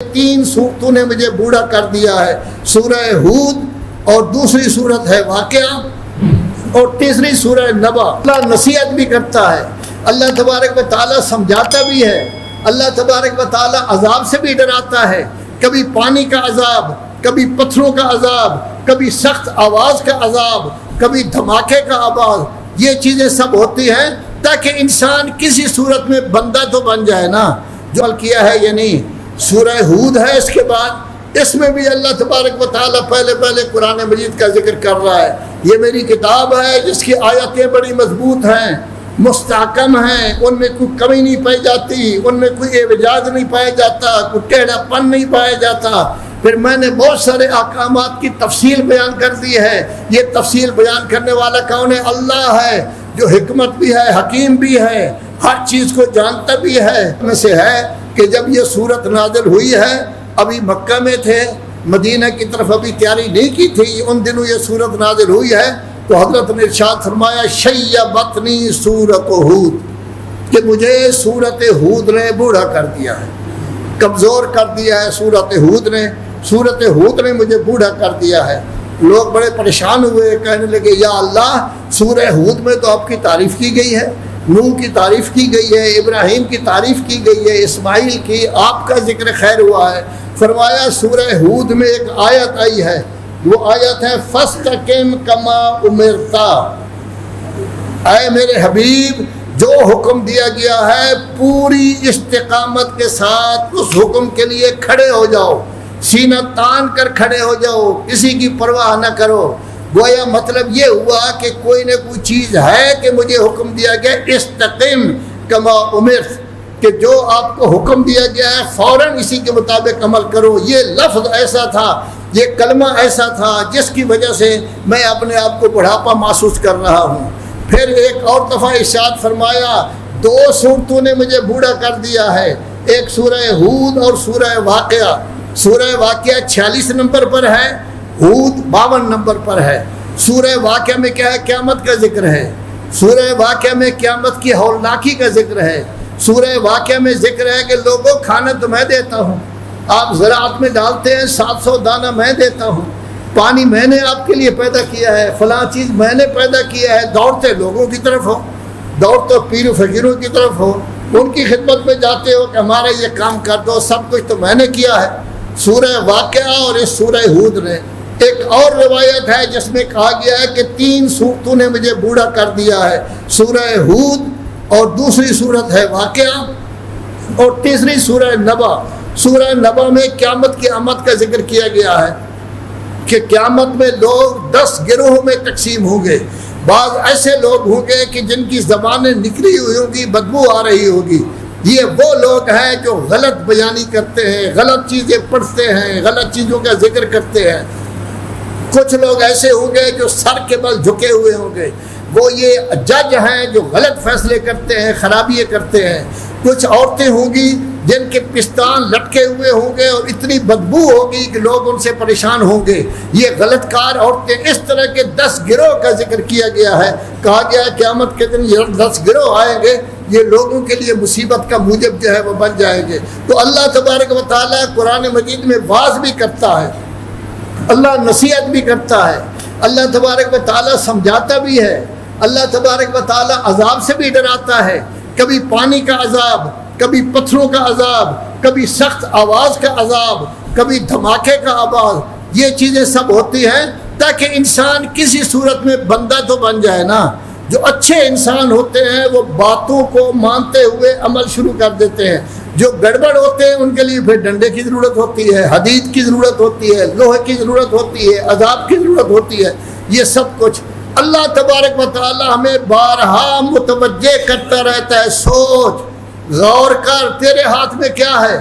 تین صورتوں نے مجھے بوڑھا کر دیا ہے، سورہ ہود اور دوسری صورت ہے واقعہ اور تیسری سورہ نبا۔ اللہ نصیحت بھی کرتا ہے، اللہ تبارک و تعالیٰ سمجھاتا بھی ہے، اللہ تبارک و تعالیٰ عذاب سے بھی ڈراتا ہے، کبھی پانی کا عذاب، کبھی پتھروں کا عذاب، کبھی سخت آواز کا عذاب، کبھی دھماکے کا آواز۔ یہ چیزیں سب ہوتی ہیں تاکہ انسان کسی صورت میں بندہ تو بن جائے نا، جو عمل کیا ہے یہ نہیں۔ سورہ ہود ہے اس کے بعد، اس میں بھی اللہ تبارک و تعالیٰ پہلے قرآن مجید کا ذکر کر رہا ہے۔ یہ میری کتاب ہے جس کی آیتیں بڑی مضبوط ہیں، مستحکم ہیں، ان میں کوئی کمی نہیں پائی جاتی، ان میں کوئی اعوجاج نہیں پایا جاتا، کوئی ٹیڑھا پن نہیں پایا جاتا۔ پھر میں نے بہت سارے احکامات کی تفصیل بیان کر دی ہے۔ یہ تفصیل بیان کرنے والا کون ہے؟ اللہ ہے، جو حکمت بھی ہے، حکیم بھی ہے، ہر چیز کو جانتا بھی ہے۔ میں سے ہے کہ جب یہ صورت نازل ہوئی ہے، ابھی مکہ میں تھے، مدینہ کی طرف ابھی تیاری نہیں کی تھی، ان دنوں یہ صورت نازل ہوئی ہے، تو حضرت نے ارشاد فرمایا شیبتنی سورۃ ہود، کہ مجھے سورت ہود نے بوڑھا کر دیا ہے، کمزور کر دیا ہے سورت ہود نے مجھے بوڑھا کر دیا ہے۔ لوگ بڑے پریشان ہوئے، کہنے لگے یا اللہ، سورہ ہود میں تو آپ کی تعریف کی گئی ہے، نوح کی تعریف کی گئی ہے، ابراہیم کی تعریف کی گئی ہے، اسماعیل کی، آپ کا ذکر خیر ہوا ہے۔ فرمایا سورہ ہود میں ایک آیت آئی ہے، وہ آیت ہے فَاسْتَقِمْ كَمَا أُمِرْتَ، اے میرے حبیب جو حکم دیا گیا ہے پوری استقامت کے ساتھ اس حکم کے لیے کھڑے ہو جاؤ، سینہ تان کر کھڑے ہو جاؤ، کسی کی پرواہ نہ کرو۔ گویا مطلب یہ ہوا کہ کوئی نہ کوئی چیز ہے کہ مجھے حکم دیا گیا استقم کما امرت، کہ جو آپ کو حکم دیا گیا ہے فوراً اسی کے مطابق عمل کرو۔ یہ لفظ ایسا تھا، یہ کلمہ ایسا تھا جس کی وجہ سے میں اپنے آپ کو بڑھاپا محسوس کر رہا ہوں۔ پھر ایک اور دفعہ ارشاد فرمایا دو صورتوں نے مجھے بوڑھا کر دیا ہے، ایک سورہ ہود اور سورہ واقعہ۔ سورہ واقعہ 46 نمبر پر ہے، ہود 52 نمبر پر ہے۔ سورہ واقعہ میں کیا ہے؟ قیامت کا ذکر ہے۔ سورہ واقعہ میں قیامت کی ہولناکی کا ذکر ہے۔ سورہ واقعہ میں ذکر ہے کہ لوگوں کھانا تو میں دیتا ہوں، آپ زراعت میں ڈالتے ہیں 700 دانہ میں دیتا ہوں، پانی میں نے آپ کے لیے پیدا کیا ہے، فلاں چیز میں نے پیدا کیا ہے۔ دوڑتے لوگوں کی طرف ہو، دوڑتے پیر و فقیروں کی طرف ہو، ان کی خدمت میں جاتے ہو کہ ہمارا یہ کام کر دو، سب کچھ تو میں نے کیا ہے۔ سورہ واقعہ اور اس سورہ ہود نے ایک اور روایت ہے جس میں کہا گیا ہے کہ تین صورتوں نے مجھے بوڑھا کر دیا ہے، سورہ ہود اور دوسری صورت ہے واقعہ اور تیسری سورہ نبا۔ سورہ نبا میں قیامت کی آمد کا ذکر کیا گیا ہے کہ قیامت میں لوگ 10 گروہوں میں تقسیم ہوں گے۔ بعض ایسے لوگ ہوں گے کہ جن کی زبانیں نکلی ہوئی ہوں گی، بدبو آ رہی ہوگی۔ یہ وہ لوگ ہیں جو غلط بیانی کرتے ہیں، غلط چیزیں پڑھتے ہیں، غلط چیزوں کا ذکر کرتے ہیں۔ کچھ لوگ ایسے ہوں گے جو سر کے بل جھکے ہوئے ہوں گے، وہ یہ جج ہیں جو غلط فیصلے کرتے ہیں، خرابیاں کرتے ہیں۔ کچھ عورتیں ہوں گی جن کے پستان لٹکے ہوئے ہوں گے اور اتنی بدبو ہوگی کہ لوگ ان سے پریشان ہوں گے۔ یہ غلط کار عورتیں، اس طرح کے 10 گروہ کا ذکر کیا گیا ہے۔ کہا گیا ہے قیامت کے دن یہ 10 گروہ آئیں گے، یہ لوگوں کے لیے مصیبت کا موجب جو ہے وہ بن جائیں گے۔ تو اللہ تبارک و تعالیٰ قرآن مجید میں واعظ بھی کرتا ہے، اللہ نصیحت بھی کرتا ہے، اللہ تبارک و تعالیٰ سمجھاتا بھی ہے، اللہ تبارک و تعالیٰ عذاب سے بھی ڈراتا ہے، کبھی پانی کا عذاب، کبھی پتھروں کا عذاب، کبھی سخت آواز کا عذاب، کبھی دھماکے کا آواز۔ یہ چیزیں سب ہوتی ہیں تاکہ انسان کسی صورت میں بندہ تو بن جائے نا۔ جو اچھے انسان ہوتے ہیں وہ باتوں کو مانتے ہوئے عمل شروع کر دیتے ہیں، جو گڑبڑ ہوتے ہیں ان کے لیے پھر ڈنڈے کی ضرورت ہوتی ہے، حدید کی ضرورت ہوتی ہے، لوہے کی ضرورت ہوتی ہے، عذاب کی ضرورت ہوتی ہے۔ یہ سب کچھ اللہ تبارک و تعالی ہمیں بارہا متوجہ کرتا رہتا ہے۔ سوچ، غور کر، تیرے ہاتھ میں کیا ہے؟